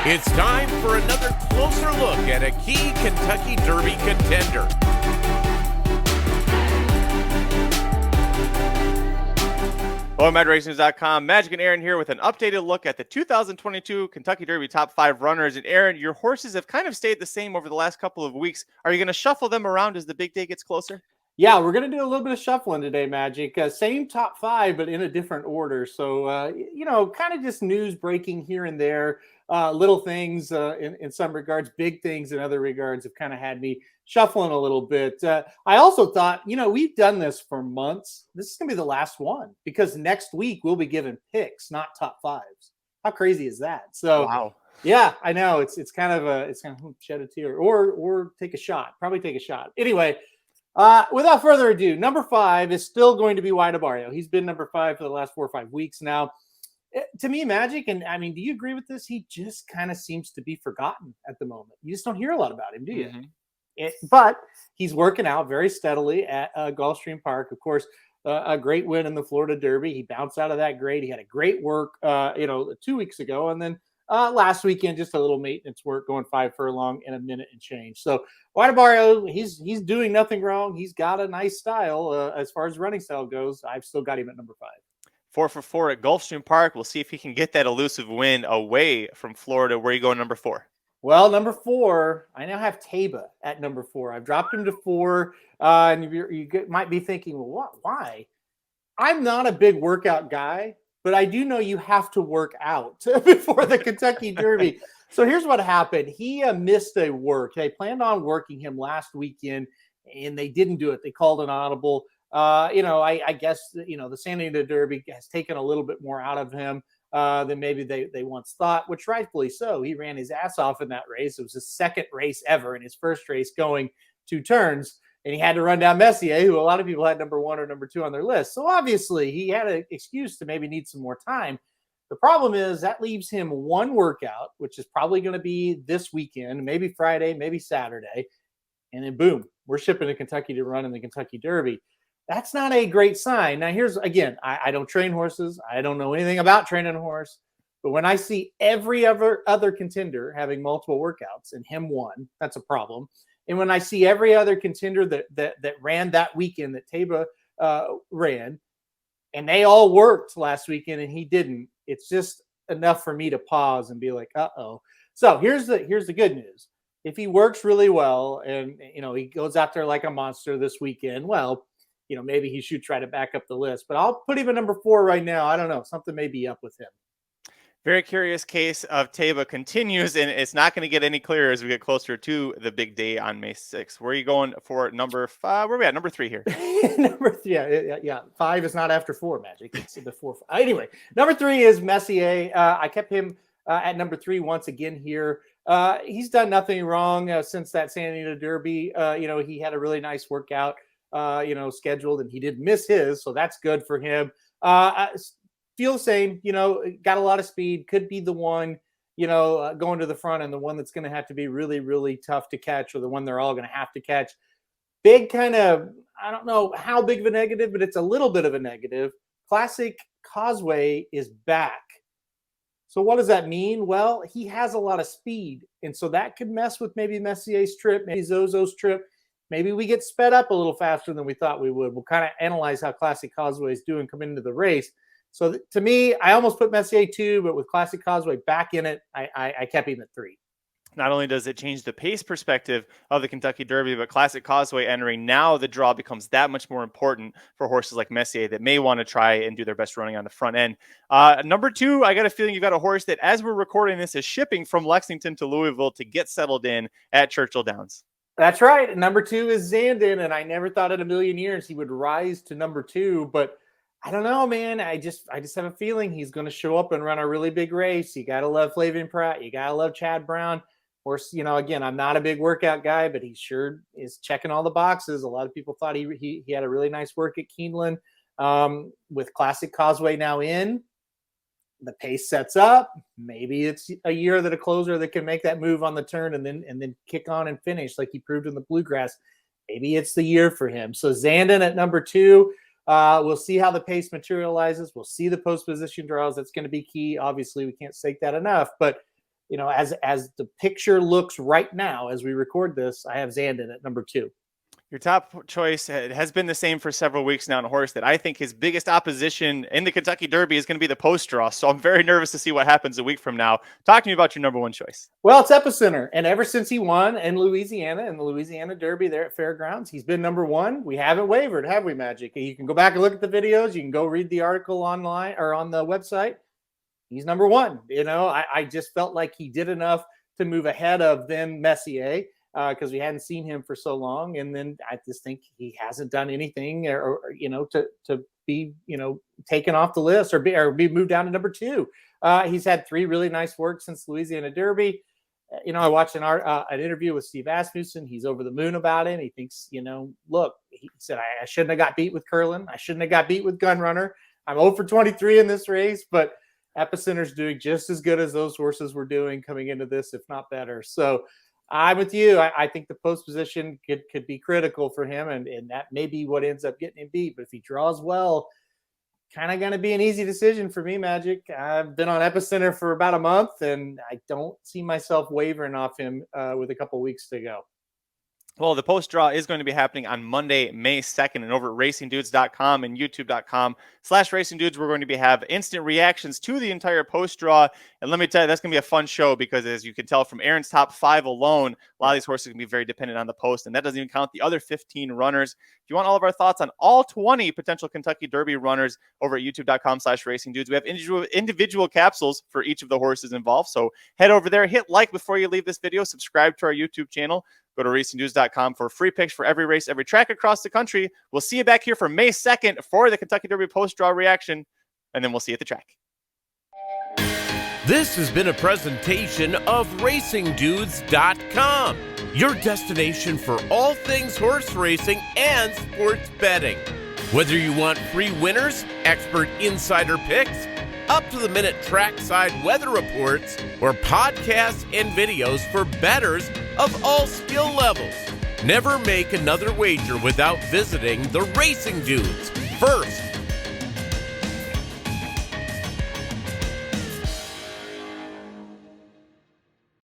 It's time for another closer look at a key Kentucky Derby contender. Hello, MadRacingNews.com. Magic and Aaron here with an updated look at the 2022 Kentucky Derby top 5 runners. And Aaron, your horses have kind of stayed the same over the last couple of weeks. Are you going to shuffle them around as the big day gets closer? Yeah, we're going to do a little bit of shuffling today, Magic. Same top 5, but in a different order. So, kind of just news breaking here and there. Little things in some regards, big things in other regards have kind of had me shuffling a little bit. I also thought, we've done this for months. This is going to be the last one because next week we'll be giving picks, not top 5s. How crazy is that? So, wow. Yeah, I know it's kind of shed a tear or take a shot. Probably take a shot. Anyway. Without further ado, number 5 is still going to be Wagering. He's been number 5 for the last 4 or 5 weeks now. To me, Magic, and I mean, do you agree with this? He just kind of seems to be forgotten at the moment. You just don't hear a lot about him, do you? Mm-hmm. But he's working out very steadily at Gulfstream Park. Of course, a great win in the Florida Derby. He bounced out of that great. He had a great work, 2 weeks ago, and then last weekend, just a little maintenance work, going 5 furlong in a minute and change. So Wagering, he's doing nothing wrong. He's got a nice style as far as running style goes. I've still got him at number 5. 4 for 4 at Gulfstream Park. We'll see if he can get that elusive win away from Florida. Where are you going, number 4? Well, number 4, I now have Taiba at number 4. I've dropped him to 4, and you might be thinking, well, what? Why? I'm not a big workout guy, but I do know you have to work out before the Kentucky Derby. So here's what happened. He missed a work. They planned on working him last weekend, and they didn't do it. They called an audible. I guess, the San Diego Derby has taken a little bit more out of him than maybe they once thought, which rightfully so. He ran his ass off in that race. It was his second race ever, and his first race going 2 turns. And he had to run down Messier, who a lot of people had number 1 or number 2 on their list. So obviously he had an excuse to maybe need some more time. The problem is that leaves him 1 workout, which is probably going to be this weekend, maybe Friday, maybe Saturday. And then boom, we're shipping to Kentucky to run in the Kentucky Derby. That's not a great sign. Now here's, again, I don't train horses. I don't know anything about training a horse. But when I see every other contender having multiple workouts and him 1, that's a problem. And when I see every other contender that ran that weekend that Taiba ran, and they all worked last weekend and he didn't, it's just enough for me to pause and be like, uh-oh. So here's the good news. If he works really well and, he goes out there like a monster this weekend, well, maybe he should try to back up the list. But I'll put him at number 4 right now. I don't know. Something may be up with him. Very curious case of Taiba continues, and it's not going to get any clearer as we get closer to the big day on May 6th. Where are you going for number 5? Where are we at? Number 3 here. Number 3, yeah. 5 is not after 4, Magic. It's before 5. Anyway, number 3 is Messier. I kept him at number 3 once again here. He's done nothing wrong since that San Diego Derby. He had a really nice workout, scheduled, and he didn't miss his, so that's good for him. Feel the same, got a lot of speed, could be the one, going to the front and the one that's going to have to be really, really tough to catch, or the one they're all going to have to catch. Big kind of, I don't know how big of a negative, but it's a little bit of a negative. Classic Causeway is back. So what does that mean? Well, he has a lot of speed. And so that could mess with maybe Messier's trip, maybe Zozo's trip. Maybe we get sped up a little faster than we thought we would. We'll kind of analyze how Classic Causeway is doing coming into the race. So to me, I almost put Messier 2, but with Classic Causeway back in it, I kept him at 3. Not only does it change the pace perspective of the Kentucky Derby, but Classic Causeway entering now, the draw becomes that much more important for horses like Messier that may want to try and do their best running on the front end. Number 2, I got a feeling you've got a horse that, as we're recording this, is shipping from Lexington to Louisville to get settled in at Churchill Downs. That's right. Number 2 is Zandon, and I never thought in a million years he would rise to number 2, but I don't know, man. I just have a feeling he's going to show up and run a really big race. You got to love Flavian Pratt. You got to love Chad Brown. Of course, again, I'm not a big workout guy, but he sure is checking all the boxes. A lot of people thought he had a really nice work at Keeneland. With Classic Causeway now in, the pace sets up. Maybe it's a year that a closer that can make that move on the turn and then kick on and finish like he proved in the Bluegrass. Maybe it's the year for him. So Zandon at number 2. We'll see how the pace materializes. We'll see the post position draws. That's going to be key. Obviously, we can't stake that enough. But as the picture looks right now as we record this, I have Zandon at number 2. Your top choice has been the same for several weeks now in a horse that I think his biggest opposition in the Kentucky Derby is going to be the post draw. So I'm very nervous to see what happens a week from now. Talk to me about your number 1 choice. Well, it's Epicenter. And ever since he won in Louisiana, in the Louisiana Derby there at Fairgrounds, he's been number 1. We haven't wavered, have we, Magic? You can go back and look at the videos. You can go read the article online or on the website. He's number 1. I just felt like he did enough to move ahead of then Messier. Because we hadn't seen him for so long, and then I just think he hasn't done anything, or to be taken off the list or be moved down to number 2. He's had 3 really nice works since Louisiana Derby. I watched an interview with Steve Asmussen. He's over the moon about it. He thinks, look, he said I shouldn't have got beat with Curlin. I shouldn't have got beat with Gunrunner. I'm 0 for 23 in this race, but Epicenter's doing just as good as those horses were doing coming into this, if not better. So. I'm with you. I think the post position could be critical for him, and that may be what ends up getting him beat. But if he draws well, kind of going to be an easy decision for me, Magic. I've been on Epicenter for about a month, and I don't see myself wavering off him with a couple weeks to go. Well, the post draw is going to be happening on Monday, May 2nd, and over at racingdudes.com and youtube.com/racingdudes, we're going to have instant reactions to the entire post draw. And let me tell you, that's going to be a fun show because, as you can tell from Aaron's top 5 alone, a lot of these horses are going to be very dependent on the post, and that doesn't even count the other 15 runners. If you want all of our thoughts on all 20 potential Kentucky Derby runners over at youtube.com/racingdudes, we have individual capsules for each of the horses involved. So head over there, hit like before you leave this video, subscribe to our YouTube channel. Go to racingdudes.com for free picks for every race, every track across the country. We'll see you back here for May 2nd for the Kentucky Derby post-draw reaction, and then we'll see you at the track. This has been a presentation of racingdudes.com, your destination for all things horse racing and sports betting. Whether you want free winners, expert insider picks, up-to-the-minute trackside weather reports, or podcasts and videos for bettors of all skill levels. Never make another wager without visiting the Racing Dudes. First,